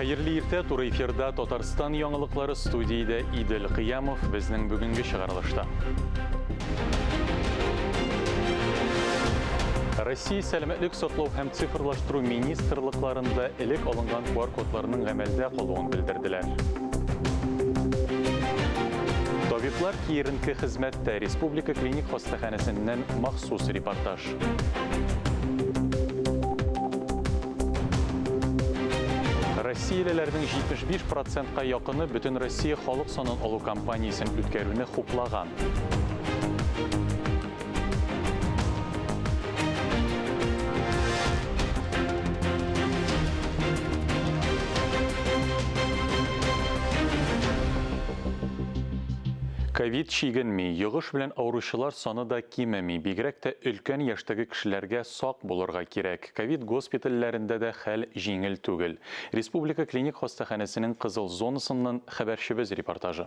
Hayırlı irte Tur efirde Tatarstan yanılıkları stüdiyede İdil Qiyamov bizning bugungi шығарылышта. Россия сәлемәтлек саклау һәм цифрлаштыру министрлыкларында элек алынган QR kodlarının гамәлдә калуын белдерделәр. Табиблар киеренке хезмәттә Республика клиник хастаханәсеннән махсус репортаж. Россиялеләрнең 75%-ка якыны бөтен Россия халык санын алу кампаниясын үткәрүне хуплаган. Ковид чигенми, йогыш белән авыручылар саны да кимеми, бигрәк тә өлкән яшьтәге кешеләргә сак булырга кирәк. Ковид госпитальләрендә дә хәл җиңел түгел. Республика клиник хастаханәсенең кызыл зонасыннан хәбәрчебез репортажы.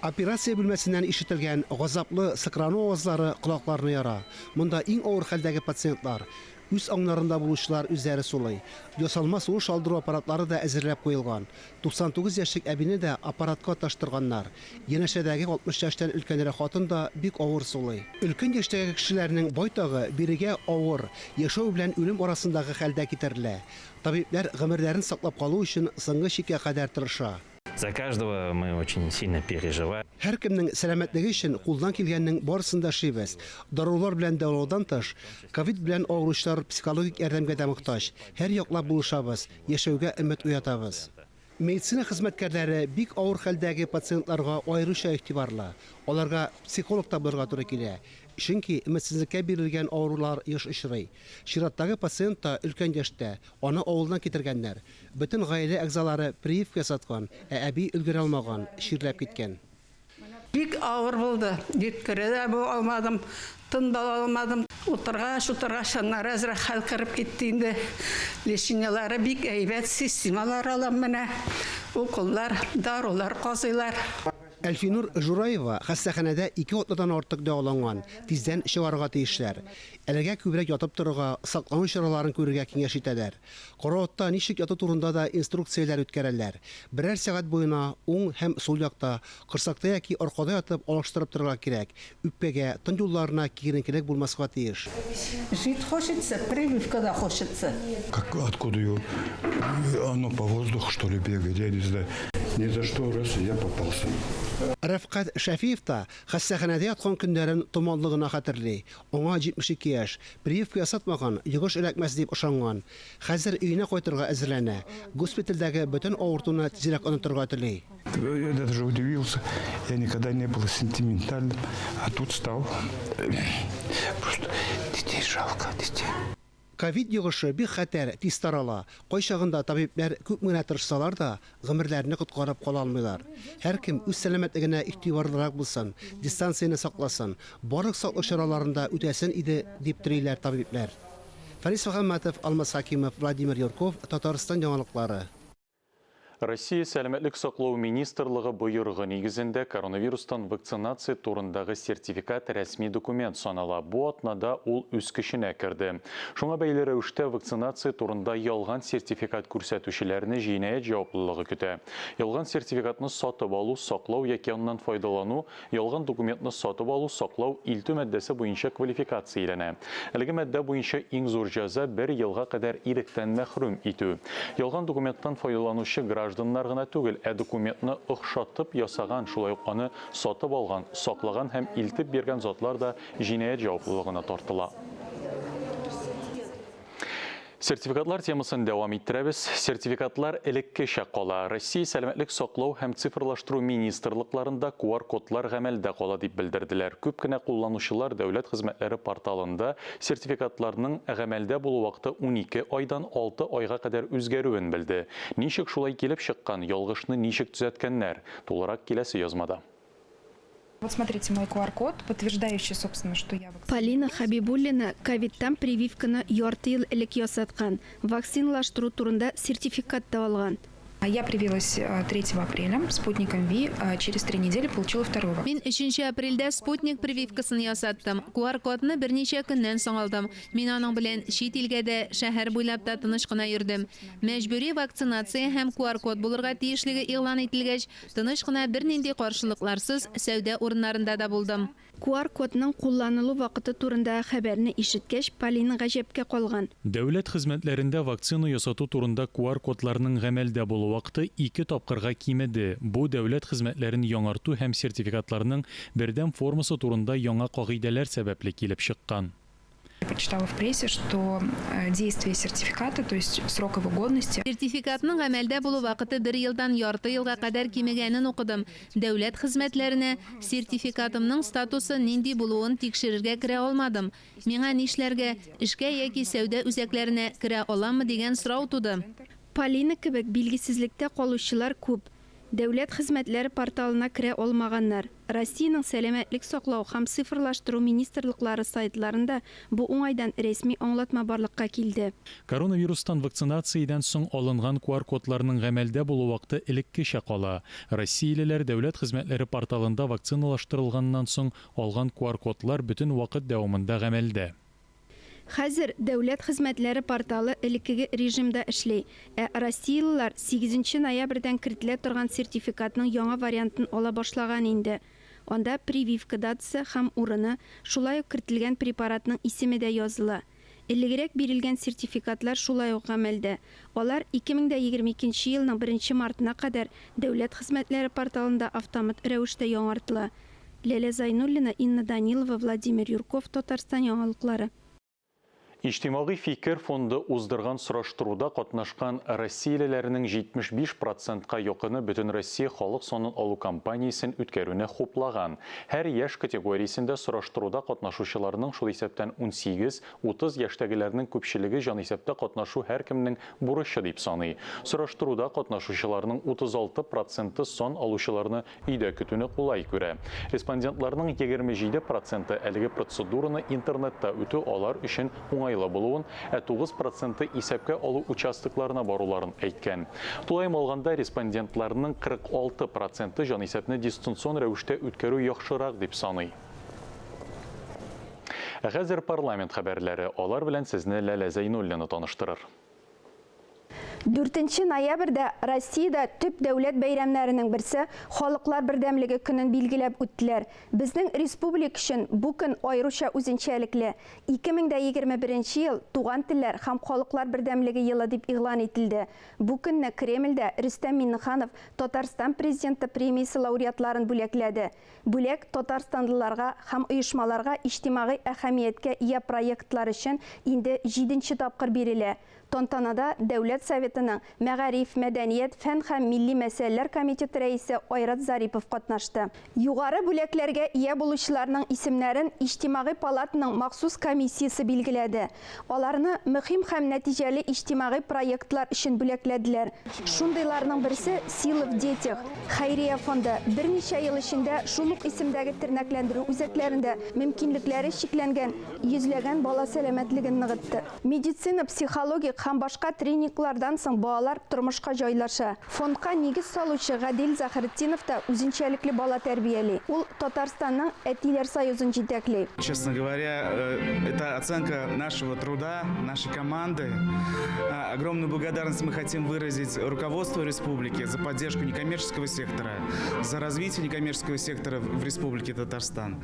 Операция бүлмәсеннән ишетелгән газаплы сыкрану авазлары колакларны яра. Монда иң авыр хәлдәге пациентлар, үз аңнарында булучылар үзләре сулый. Ясалма сугыш алдыру аппаратлары да әзерләп куелган. 99 яшьлек әбине дә аппаратка таштырганнар. Янәшәдәге 60 яшьтән өлкәнрәк хатын да бик авыр сулый. Өлкән яшьтәге кешеләрнең байтагы бирегә авыр, яшәү белән үлем арасындагы хәлдә китерелә. Табиблар гомерләрен саклап калу өчен соңгы чиккә кадәр тырыша. За каждого мы очень сильно переживаем. Һәр кемнең сәламәтлеге өчен кулдан килгәннең барысын да эшлибез. Дарулар белән дәвалаудан тыш, ковид белән авыручылар психологик ярдәмгә дә мохтаҗ. Һәр яклап булышабыз, яшәүгә өмет уятабыз. Медицина хезмәткәрләре бик авыр хәлдәге пациентларга аеруча игътибарлы. Аларга психолог табылырга туры килә. Чөнки өметсезлеккә бирелгән авырулар еш очрый. Чираттагы пациент та өлкән яшьтә, аны авылдан китергәннәр. Бөтен гаилә әгъзалары прививка саткан, әби өлгерә алмаган, ширләп киткән. Бик авыр булды. Җиткерә дә бу алмадым, тын да алмадым. Утырга шаннар әзрәк хәл кырып китте инде. Лечениялары бик әйбәт, системалар алам менә. Уколлар, дарулар казыйлар. Әлфинур Жураева хастаханәдә 2 атнадан артык дәваланган, тиздән чыгарга тиешләр. Әлегә күбрәк ятып торырга, саклану чараларын күрергә киңәш итәләр. Караватта ничек яту турында да инструкцияләр үткәрәләр. Берәр сәгать буена уң һәм сул якта, кырсакта яки аркада ятып алыштырып торырга кирәк. Үпкәгә, тын юлларына киеренкелек булмаска тиеш. Жить хочется, прививка да хочется. Откуда ее? Оно по воздуху, что ли, бегает, я не знаю. Ни за что, раз я попался. Рәфкать Шәфиев та хастаханәдә яткан көннәрен томанлыгына хәтерли. Аңа 72 яшь, прививка ясатмаган, йогыш эләкмәс дип ышанган. Хәзер өенә кайтырга әзерләнә. Госпитальдәге бөтен авыртуны тизрәк онытырга тели. Я даже удивился. Я никогда не был сентиментальным, а тут стал. Просто детей жалко, детей. Ковид йогышы бик хәтәр, тиз тарала. Кайчагында табиблар күп генә тырышсалар да, гомерләрне коткарып кала алмыйлар. Һәр кем үз сәламәтлегенә игътибарлырак булсын, дистанцияны сакласын, барлык саклык чараларында үтәсен иде дип телиләр табиблар. Фарис Мөхәммәтов, Алмаз Хакимов, Владимир Юрков, Татарстан яңалыклары. Россия сәлемәтлек саклау министрлыгы буйрыгы нигезендә коронавирустан вакцинация турындагы сертификат рәсми документ санала. Бу атнада ул үз көченә керде. Шуңа бәйле рәвештә вакцинация турында ялган сертификат күрсәтүчеләрне җинаять җаваплылыгы көтә. Ялган сертификатны сатып алу, саклау яки аннан файдалану, ялган документны сатып алу, саклау илтү маддәсе буенча квалификацияләнә. Әлеге маддә буенча иң зур җәза 1 елга кадәр иректән мәхрүм итү. Ялган документтан файдаланучы гражданнар гына түгел, документны охшатып ясаган, шулай ук аны сатып алган, саклаган һәм илтеп биргән затлар да җинаять җаваплылыгына тартыла. Сертификатлар темасын дәвам иттерәбез. Сертификатлар элеккечә кала. Россия сәламәтлек саклау һәм цифрлаштыру министрлыкларында QR кодлар гамәлдә кала дип белдерделәр. Күп кенә кулланучылар дәүләт хезмәтләре порталында сертификатларның гамәлдә булу вакыты 12 айдан 6 айга кадәр үзгәрүен белде. Ничек шулай килеп чыккан, ялгышны ничек төзәткәннәр? Тулырак киләсе язмада. Вот смотрите, мой QR-код, подтверждающий, собственно, что я вакцинирована. Полина Хабибуллина ковидтан прививканы ярты ел элек ясаткан. Вакциналаштыру турында сертификат та алган. Я привилась 3 апреля спутником ВИ, через 3 недели получила вторую вакцину. Мин 3 апрельдә спутник прививкасын ясаттым. QR-кодны берничә көннән соң алдым. Мин аның белән чит илгә дә, шәһәр буйлап та тыныч кына йөрдем. Мәҗбүри вакцинация һәм QR-код булырга тиешлеге игълан ителгәч, тыныч кына бернинди каршылыкларсыз сәүдә урыннарында да булдым. QR-кодның кулланылу вакыты турында хәбәрне ишеткәч, Полина гаҗәпкә калган. Дәүләт хезмәтләрендә вакцина ясату турында QR-кодларның гамәлдә булу вакыты 2 тапкырга кимеде. Бу дәүләт хезмәтләрен яңарту һәм сертификатларның бердәм формасы турында яңа кагыйдәләр сәбәпле килеп чыккан. Я прочитала в прессе, что действие сертификата, то есть срок его годности, Сертификатның гамәлдә булу вакыты 1 елдан ярты елга кадәр кимегәнен укыдым. Дәүләт хезмәтләренә сертификатымның статусы нинди булуын тикшерергә керә алмадым. Миңа нишләргә, эшкә яки сәүдә үзәкләренә керә аламмы дигән сорау туды. Полина кебек билгесезлектә калучылар күп. Дәүләт хезмәтләре порталына керә алмаганнар. Россиянең сәламәтлек саклау һәм цифрлаштыру министрлыклары сайтларында бу уңайдан рәсми аңлатма барлыкка килде. Коронавирустан вакцинациядән соң алынган QR-кодларның гамәлдә булу вакыты элеккечә кала. Россиялеләр дәүләт хезмәтләре порталында вакциналаштырылганнан соң алган QR-кодлар бөтен вакыт дәвамында гамәлдә. Хәзер дәүләт хезмәтләре порталы элеккеге режимда эшли. Россиялылар 8 ноябрьдән кертелә торган сертификатның яңа вариантын ала башлаган инде. Анда прививка датасы һәм урыны, шулай ук кертелгән препаратның исеме дә языла. Элегрәк бирелгән сертификатлар шулай ук гамәлдә. Алар 2022 елның 1 мартына кадәр дәүләт хезмәтләре порталында автомат рәвештә яңартыла. Ләлә Зайнуллина, Инна Данилова, Владимир Юрков, Татарстан яңалыклары. Иҗтимагый фикер фонды уздырган сораштыруда катнашкан россиялеләрнең 75%-ка якыны бөтен Россия халык санын алу кампаниясен үткәрүне хуплаган. Һәр яшь категориясендә сораштыруда катнашучыларның шул исәптән 18-30 яшьтәгеләрнең күпчелеге җан исәптә катнашу һәркемнең бурычы дип саный. Сораштыруда катнашучыларның 36% сан алучыларны өйдә көтүне кулай күрә. Респондентларның 27% әлеге процедураны интернетта үтү алар өчен уңайлы булуын, 9% исәпкә алу участокларына баруларын әйткән. Тулайым алганда респондентларның 46% җан исәпне дистанцион рәвештә үткәрү яхшырак дип саный. Хәзер парламент хәбәрләре, алар белән сезне Ләлә Зайнуллина таныштырыр. 4 ноябрьдә Россиядә төп дәүләт бәйрәмнәренең берсе халыклар бердәмлеге көнен билгеләп үттеләр. Безнең республика өчен бу көн аеруча үзенчәлекле. 2021 ел туган телләр һәм халыклар бердәмлеге елы дип игълан ителде. Бу көнне Кремльдә Рөстәм Миңнеханов Татарстан президенты премиясе лауреатларын бүләкләде. Бүләк татарстанлыларга һәм оешмаларга иҗтимагый әһәмияткә ия проектлар өчен инде 7нче тапкыр бирелә. Тантанада Дәүләт Советының Мәгариф, Мәдәният, фән һәм милли мәсьәләләр комитеты рәисе Айрат Зарипов катнашты. Югары бүләкләргә ия булучыларның исемнәрен Иҗтимагый палатаның махсус комиссиясе билгеләде. Аларны мөһим һәм нәтиҗәле иҗтимагый проектлар өчен бүләкләделәр. Шундыйларның берсе Сила в детях. Хәйрия фонды берничә ел эчендә шул ук исемдәге тернәкләндерү үзәкләрендә мөмкинлекләре чикләнгән йөзләгән бала сәламәтлеген ныгытты. Медицина, психология һәм башка тренинглардан соң балалар тормышка җайлаша. Фондка нигез салучы Гадил Захретдинов та үзенчәлекле бала тәрбияли. Ул Татарстанның Әтиләр союзын җитәкли. Честно говоря, это оценка нашего труда, нашей команды. Огромную благодарность мы хотим выразить руководству республики за поддержку некоммерческого сектора, за развитие некоммерческого сектора в Республике Татарстан.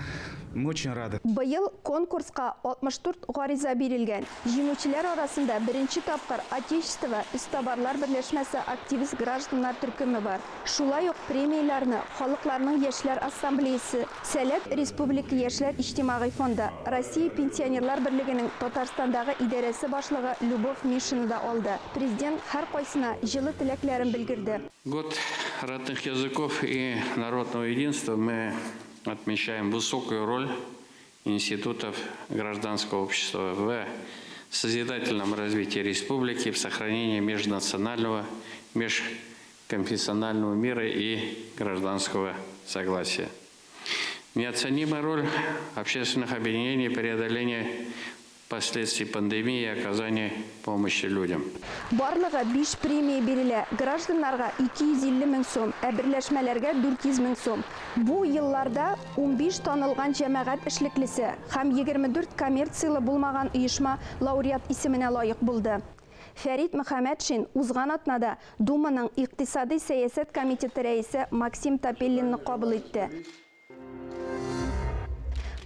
Мы очень рады. Быел конкурска 64 гариза бирелгән. Җиңүчеләр арасында беренче тапкыр Отечество Истабарлар берләшмәсе активист гражданнар төркеме бар. Шулай ук премияларны халыкларның яшьләр ассамблеясе, Сәләт Республика яшьләр иҗтимагый фонды, Россия пенсионерлар берлегенең Татарстандагы идарәсе башлыгы Любовь Мишина да алды. Президент һәр кайсына җылы теләкләрен белгерде. Год родных языков и народного единства мы отмечаем высокую роль институтов гражданского общества в созидательном развитии республики, в сохранении межнационального, межконфессионального мира и гражданского согласия. Неоценимая роль общественных объединений в преодолении последствий пандемии и оказания помощи людям. Барлыгы 5 премия бирелә. Гражданнарга 250 мең сум, берләшмәләргә 400 мең сум. Бу елларда 15 танылган җәмәгать эшлеклесе һәм 24 коммерцияле булмаган оешма лауреат исеменә лаек булды. Фәрит Мөхәммәтшин узган атнада Думаның икътисади сәясәт комитеты рәисе Максим Топеллинны кабул итте.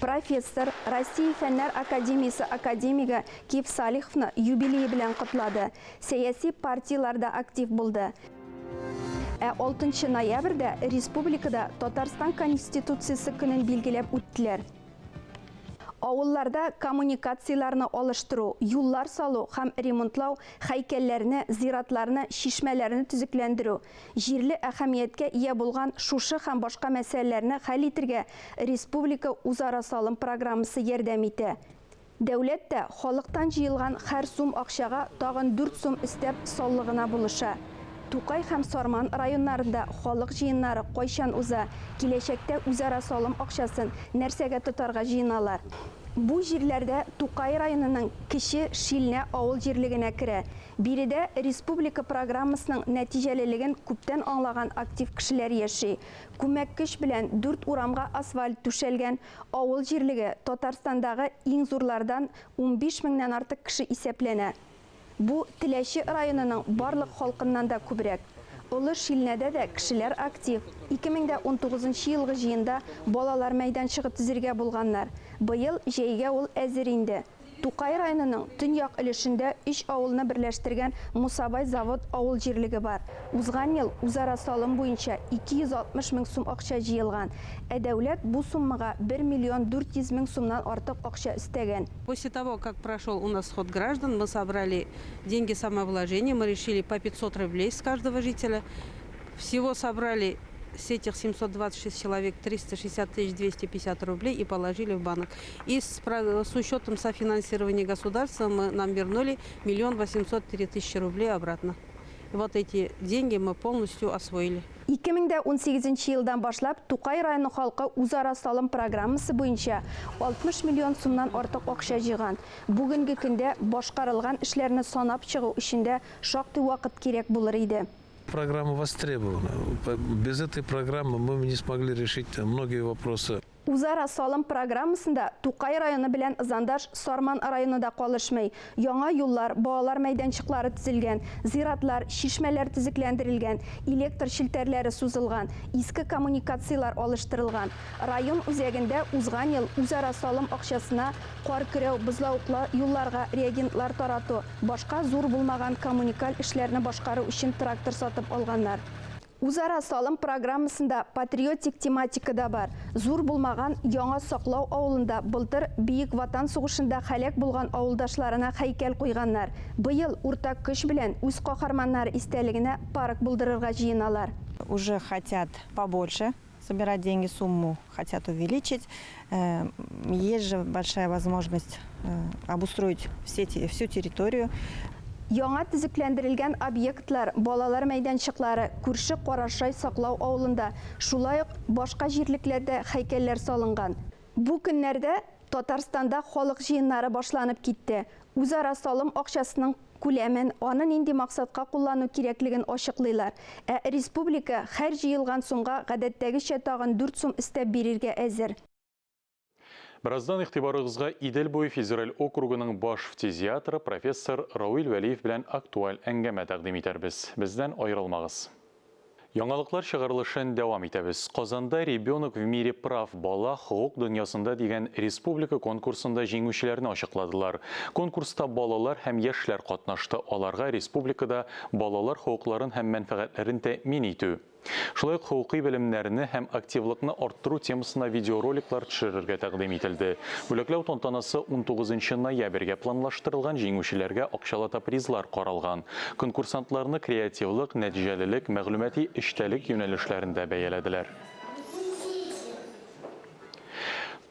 Профессор Россия Фәннәр академиясе академига Киев Салиховны юбилей белән котлады. Сәяси партияларда актив булды. 6 ноябрьдә республикада Татарстан конституциясе көнен билгеләп үттеләр. Авылларда коммуникацияларны алыштыру, юллар салу һәм ремонтлау, һәйкәлләрне, зиратларны, шишмәләрне төзекләндерү, җирле әһәмияткә ия булган шушы һәм башка мәсьәләләрне хәл итәргә республика үзара салым программасы ярдәм итә. Дәүләт тә халыктан җыелган һәр сум акчага тагын 4 сум өстәп саллыгына булыша. Тукай һәм Сарман районнарында халык җыеннары кайчан уза, киләчәктә үзара салым акчасын нәрсәгә тотарга җыеналар. Бу җирләрдә Тукай районының кече Шилнә авыл җирлегенә керә. Биредә республика программасының нәтиҗәлелеген күптән аңлаган актив кешеләр яши. Күмәк көч белән 4 урамга асфальт түшәлгән авыл җирлеге Татарстандагы иң зурлардан 15 меңнән артык кеше исәпләнә. Бу Теләче районының барлык халкыннан да күбрәк. Улы Шилнәдә дә кешеләр актив. 2019 елгы җыенда балалар мәйданчыгы төзергә булганнар. Быел җәйгә ул әзер инде. Тукай районының төньяк өлешендә 3 авылны берләштергән Мусабай завод авыл җирлеге бар. Узган ел үзара салым буенча 260 мең сум акча җыелган. Дәүләт бу суммага 1 миллион 400 мең сумнан артык акча өстәгән. После того, как прошел у нас сход граждан, мы собрали деньги самовложения, мы решили по 500 рублей с каждого жителя. Всего собрали с этих 726 человек 360 250 рублей и положили в банк. И с учетом софинансирования государства нам вернули 1 803 000 рублей обратно. И вот эти деньги мы полностью освоили. 2018 елдан башлап Тукай районы халкы үзара салым программасы буенча 60 миллион сумнан артык акча җыйган. Бүгенге көндә башкарылган эшләрне санап чыгу өчен шактый вакыт кирәк булыр иде. Программа востребована. Без этой программы мы не смогли решить многие вопросы. Үзара салым программасында Тукай районы белән Зандаш Сарман районында калышмый. Яңа юллар, балалар мәйданчыклары төзелгән, зиратлар, шишмәләр төзекләндерелгән, электр челтәрләре сузылган, иске коммуникациялар алыштырылган. Район үзәгендә узган ел үзара салым акчасына кар көрәү, бозлауыклы юлларга реагентлар тарату, башка зур булмаган коммуникаль эшләрне башкару өчен трактор сатып алганнар. Үзара салым программасында патриотик тематика да бар. Зур булмаган Яңа Саклау авылында былтыр Бийек Ватан сугышында хәлак булган авылдашларына һәйкәл куйганнар. Быел уртак көч белән үз каһарманнары истәлегенә парк булдырырга җыеналар. Уже хотят побольше собирать деньги, сумму хотят увеличить. Есть же большая возможность обустроить всю территорию. Яңа төзекләндерелгән объектлар, балалар мәйданчыклары, күрше Карашай Саклау авылында, шулай ук башка җирлекләрдә һәйкәлләр салынган. Бу көннәрдә Татарстанда халык җыеннары башланып китте. Үзара салым акчасының күләмен, аны нинди максатка куллану кирәклеген ачыклыйлар. Республика һәр җыелган сумга гадәттәгечә тагын 4 сум өстәп бирергә әзер. Біраздан иқтибарығызға Идел буй федераль округының баш фтизиатры профессор Рауил Вәлиев білән актуаль әңгәмә тәкъдим итәрбез. Бездән айрылмагыз. Яңалыклар чыгарылышын дәвам итәбез. Казанда «Ребенок в мире прав» бала хокук дөньясында дигән республика конкурсында җиңүчеләрне ачыкладылар. Конкурста балалар һәм яшьләр катнашты. Аларга республикада балалар хокукларын һәм мәнфәгатьләрен тәэмин итү, шулай ук хукуки белемнәрне һәм активлыкны арттыру темасына видеороликлар төшерергә тәкъдим ителде. Бүләкләү тантанасы 19 ноябрьгә планлаштырылган, җиңүчеләргә акчалата призлар каралган. Конкурсантларны креативлык, нәтиҗәлелек, мәгълүмати эчтәлек юнәлешләрендә бәяләделәр.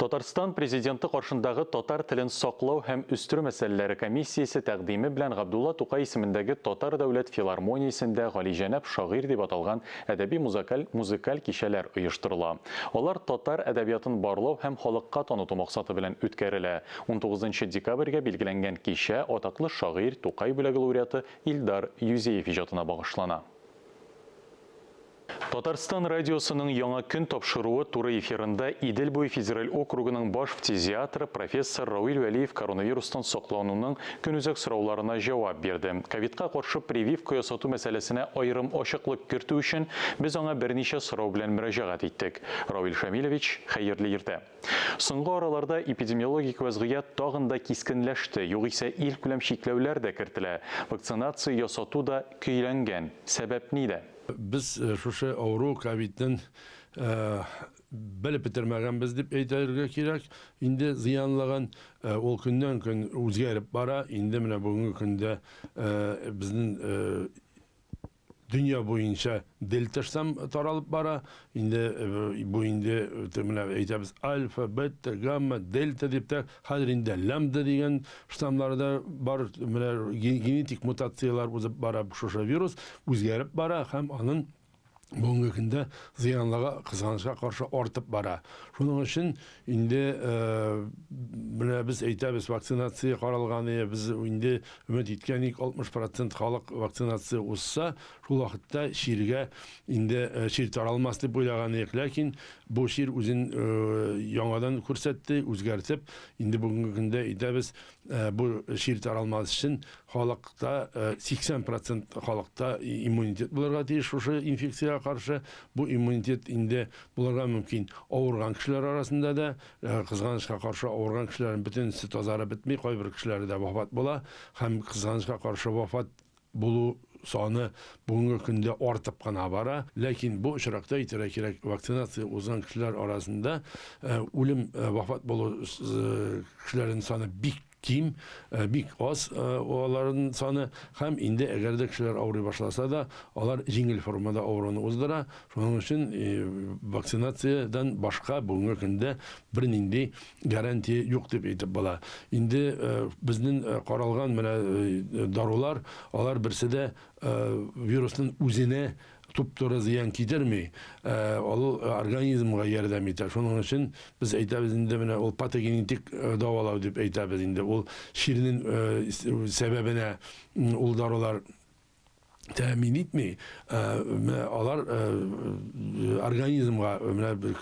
Татарстан президенты каршындагы татар телен саклау һәм үстерү мәсьәләләре комиссиясе тәкъдиме белән Габдулла Тукай исемендәге Татар дәүләт филармониясендә Галиҗәнәп шагыйрь дип аталган әдәби-музыкаль кичәләр оештырыла. Алар татар әдәбиятын барлау һәм халыкка таныту максаты белән үткәрелә. 19 декабрьгә билгеләнгән кичә атаклы шагыйрь Тукай бүләге лауреаты Илдар Юзеев иҗатына багышлана. Татарстан радиосының яңа көн тапшыруы туры эфирында Идел буе федераль округының баш фтизиатры профессор Рауил Вәлиев коронавирустан саклануның көнүзәк сорауларына җавап бирде. Ковидка каршы прививка ясату мәсьәләсенә аерым ачыклык кертү өчен без аңа берничә сорау белән мөрәҗәгать иттек. Рауил Шамилович, хәерле иртә. Соңгы араларда эпидемиологик вазгыять тагын да кискенләште, югыйсә ил күләм чикләүләр дә кертелә. Вакцинация ясату да көйләнгән. Сәбәп нидә? Biz шушы ауру ковидтан белеп бетермәгәнбез дип әйтергә кирәк. Инде зыянлаган ул көннән көн үзгәреп бара. Инде менә бүгенге көндә безнең дөнья буенча дельта штамм таралып бара. Инде бу инде менә әйтәбез альфа, бета, гамма, дельта дип тә хәзер инде лямбда дигән штаммларда бар. Менә генетик мутациялар узып бара, шушы вирус үзгәреп бара һәм аның бүгенге көндә зыянлыгы кызганычка каршы артып бара. Шуның өчен инде менә без әйтәбез вакцинация каралганы, без инде өмет иткән 60% халык вакцинация узса, шул вакытта ширгә инде шир таралмас дип уйлаган идек, ләкин бу шир үзен яңадан күрсәтте, үзгәртеп, инде бүгенге көндә әйтәбез бу шир таралмас өчен халыкта 80% халыкта иммунитет булырга тиеш шушы инфекция каршы. Бу иммунитет инде булырга мөмкин. Авырган кешеләр арасында да кызганычка каршы авырган кешеләрнең бөтенесе тазарып бетми, кайбер кешеләрдә вафат була һәм кызганычка каршы вафат булу саны бүгенге көндә артып кына бара. Ләкин бу очракта әйтергә кирәк, вакцинация узган кешеләр арасында үлем вафат булу кешеләрнең саны бик ким, бик аз аларның саны һәм инде әгәр дә кешеләр авырый башласа да, алар җиңел формада авыруны уздыра. Шуның өчен вакцинациядан башка бүгенге көндә бернинди гарантия юк дип әйтеп була. Инде безнең каралган менә дарулар, алар берсе дә вирусның үзенә туп-туры зыян китерми, ул организмга ярдәм итә. Шуның өчен без әйтәбез инде менә ул патогенетик дәвалау дип әйтәбез инде. Ул ширнең сәбәбенә ул дарулар тәэмин итми, алар организмга,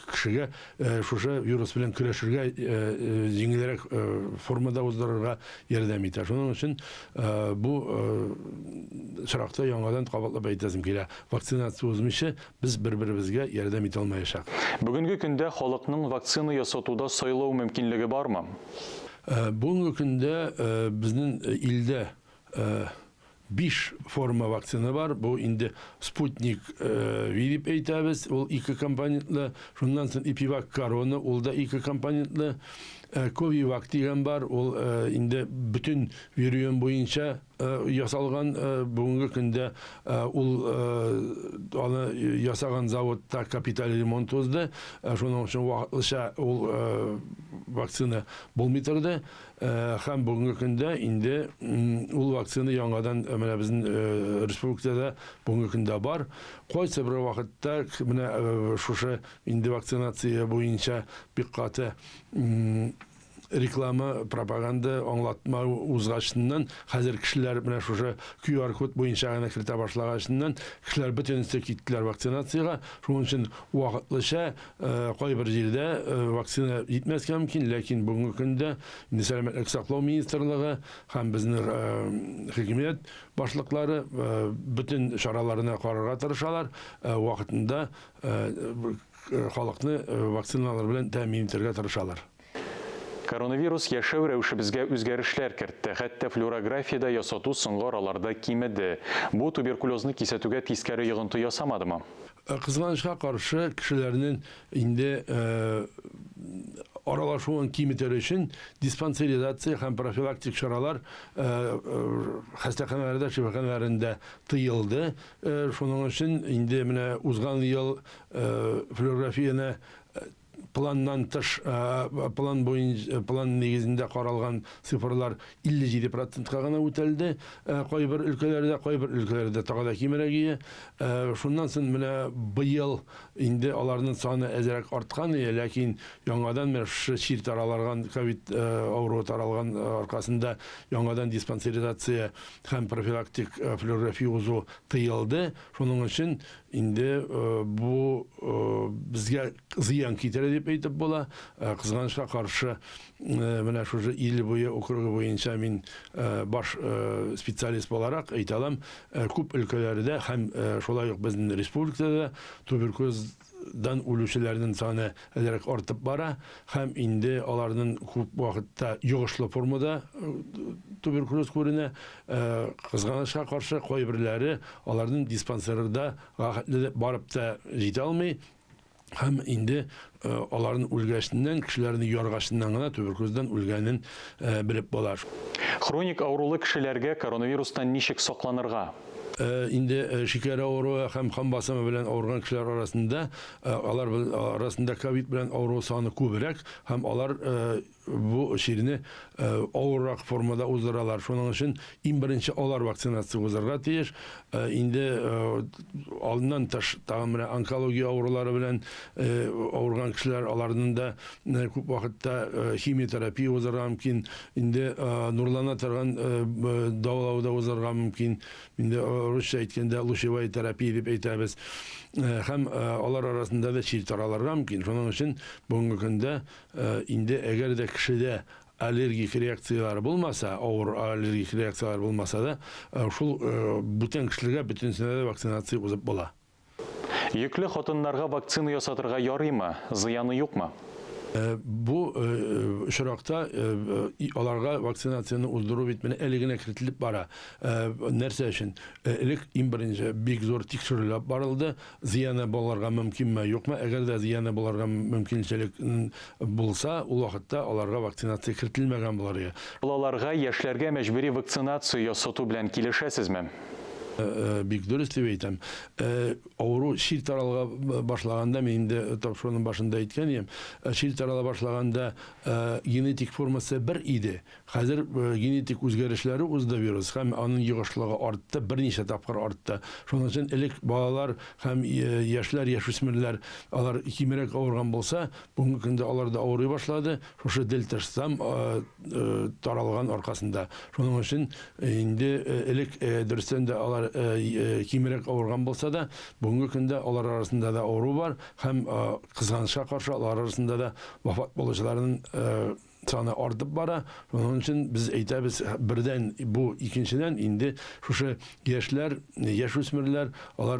кешегә шушы вирус белән көрәшергә җиңелрәк формада уздырырга ярдәм итә. Шуның өчен бу чиракта яңадан кабатлап әйтәсем килә. Вакцинация узмыйча без бер-беребезгә ярдәм итә алмаячак. Бүгенге көндә халыкның вакцина ясатуда сайлау мөмкинлеге бармы? Бүгенге көндә безнең илдә 5 форма вакцина бар. Бу инде Спутник дип әйтәбез, ул 2 компонентлы. Шуннан соң Ипивак Корона, ул да 2 компонентлы. Ковивак дигән бар, ул инде бүтән вирус буенча ясалган. Бүгенге көндә ул аны ясаган заводта капиталь ремонт узды. Шуның өчен вакытлыча ул вакцина булмый торды. Һәм бүгенге көндә инде ул вакцина яңадан менә безнең республикада бүгенге көндә бар. Кайсы бер вакытта менә шушы инде вакцинация буенча бик каты реклама, пропаганда, аңлатма узгачыннан, хәзер кешеләр менә шушы QR код буенча гына кертә башлагачыннан, кешеләр бөтенесе киттеләр вакцинациягә. Шуның өчен вакытлыча кайбер җирдә вакцина җитмәскә мөмкин, ләкин бүгенге көндә Сәламәтлек саклау министрлыгы һәм безнең хөкүмәт башлыклары бөтен чараларны карарга тырышалар, вакытында халыкны вакциналар белән тәэмин итәргә тырышалар. Коронавирус яшәү рәвешебезгә үзгәрешләр кертте. Хәтта флюорографиядә ясату соңгы араларда кимеде. Бу туберкулезны кисәтүгә тискәре йогынты ясамадымы? Кызганычка каршы кешеләрнең инде аралашуын киметер өчен диспансеризация һәм профилактик чаралар хастаханаларда, шифаханаларында тыелды. Шуның өчен инде менә узган ел флюорографияны планнан тыш, план негізінде қаралған цифрлар 57%-қа ғана өтелді. Қойбір өлкелерде тағада кемерегейі. Шуннан сын міне бұйыл инде аларының саны әзірек артқан, ләкин яңадан шир тараларған, ковид ауру таралған арқасында яңадан диспансеризация һәм профилактик флюорография узу тыйылды. Шуның үшін инде bu bizga ziyan ketadi deb aytib bo'la. Qizg'anishga qarshi mana shu yil bo'yi okrugi bo'yicha men bosh spetsialist bo'larak aytalam, ko'p өлкәләрдә һәм шулай ук безнең республикада tuberkulozdan үлүчеләрнең саны әзрәк артып бара һәм инде аларның күп вакытта йогышлы формада туберкулез күренә. Кызганычка каршы кайберләре аларның диспансерда барып та җитә алмый һәм инде аларның үлгәшеннән, кешеләрне яргашыннан гына туберкулездан үлгәнен белеп була. Хроник аурулы кешеләргә коронавирустан ничек сакланырга? Инде шикәр авыруы һәм қан басымы белән авырган кешеләр арасында, алар арасында ковид белән авыру саны күбрәк һәм алар bu şirini ağırrak formada uzdurarlar. Şunun için en birinci alар vaksinasyon uzdurga tiyir. İndi alından taş tağımına onkologiya ağrıları bilen ağırgan kişiler alarının da küp vakitte kimyoterapiya uzdurga mümkün. İndi nurlana targan dağlavda uzdurga mümkün. İndi Rusça etkende luşevay terapiya deyip eytəbiz. Hem alar arasında da çift aralarga mümkün. Şunun için bugünkü günde indi eğer de kişide allergik reaksiyalar bulmasa, ağır allergik reaksiyalar bulmasa da şul bütün kişilerge bütünsüne de vaksinasiya uzып bola. Yüklü xatınlarga vaktsina yasatırga yarıyma, ziyanı yok mu? Bu şurakta alarga vaksinasyonu uzduru bitmeni eligine kiritilip bara. Nerse için? Elik en birinci big zor tekşürülüp barıldı. Ziyanı bolarga mümkün mü yok mu? Eğer de ziyanı bolarga mümkünçilik bulsa, o vakitte alarga vaksinasiya kiritilmegen bularıya. Bulalarga, yaşlarga mecburi vaksinasiya yasatu bilen kilişesiz mi? Big dürüst деп айтам. Ауру шир таралга башлаганда, мен де тапшырууның башында айткан едім. Шир тарала башлаганда генетик формасы бір иде. Хәзер генетик үзгәрешләре узды вирус һәм аның йогышлыгы артты, берничә тапкыр артты. Шуның өчен элек балалар һәм яшьләр, яшүсмерләр алар кимерәк авырган булса, бүгенге көндә алар да авырый башлады. Шушы дельта штамм таралган аркасында. Шуның өчен инде элек дөрестән дә алар кимерек ауырған болса да, бүгінгі күнде олар арасында да ауру бар, һәм қызғанышқа қаршы олар арасында да вафат болушыларның саны артып бара. Onun için biz aytабыз, birden bu ikinciden indi şuşu яшьләр, яшүсмерләр, алар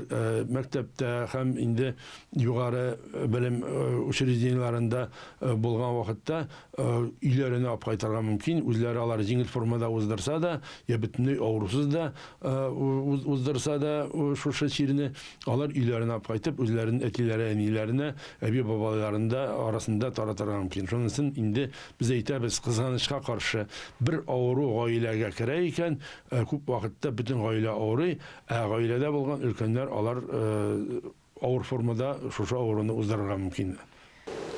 мәктәптә һәм инде югары белем учреждениеларында булган вакытта өйләренә алып кайтырга мөмкин. Үзләре алар җиңел формада уздырса да, я бөтенләй авырусыз да уздырса да шушы чирне алар өйләренә алып кайтып, үзләренең әтиләре, әниләренә, әби бабаларында арасында таратырга мөмкин. Шуның өчен инде biz aytабыз, кызганычка каршы bir авыру гаиләгә керә икән, күп вакытта бүтән гаилә авырый, гаиләдә булган өлкәннәр алар авыр формада шушы авыруны уздырырга мөмкин.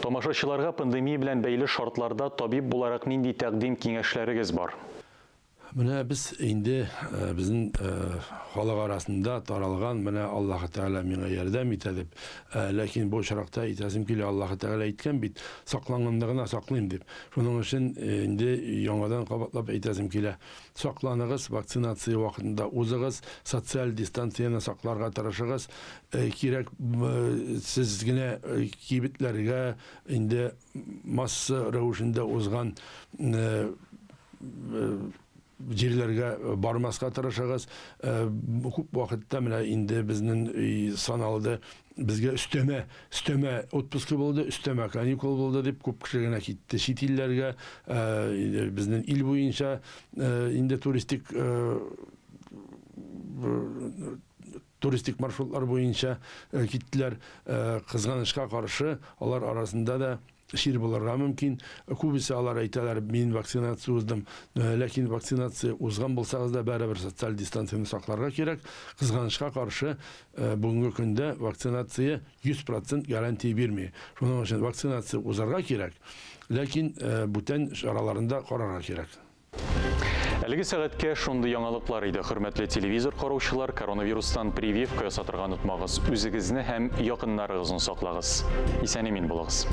Тамашачыларга пандемия белән бәйле шартларда табиб буларак нинди тәкъдим киңәшләрегез бар? Менә без инде безнең халык арасында таралган, менә Аллаһ Тәгалә миңа ярдәм итә дип, ләкин бу чиракта әйтәсем килә, Аллаһ Тәгалә әйткән бит, сакланганда саклыйм дип. Шуның өчен инде яңадан кабатлап әйтәсем килә, сакланыгыз, вакцинация вакытында узыгыз, социаль дистанцияны сакларга тырышыгыз. Кирәк сез генә кибетләргә инде масса рәвешендә узган җирләргә бармаска тырышыгыз. Күп вакытта менә инде безнең саналды, безгә өстәмә отпускы булды, өстәмә каникул булды дип күп кеше генә китте чит илләргә. Безнең ил буенча инде туристик маршрутлар буенча киттеләр. Кызганычка каршы алар арасында да шир булырга мөмкин. Күбесе алар әйтәләр, мин вакцинация уздым, ләкин вакцинация узган булсагыз да бәрабер социаль дистанцияны сакларга кирәк. Кызганычка каршы бүгенге көндә вакцинация 100% гарантия бирми. Шуның өчен вакцинация узарга кирәк, ләкин бүтән чараларында карарга кирәк. Әлеге сәгатькә шундый яңалыклар иде, хөрмәтле телевизор караучылар. Коронавирустан прививка ясатырга онытмагыз. Үзегезне һәм якыннарыгызны саклагыз. Исән-имин булыгыз.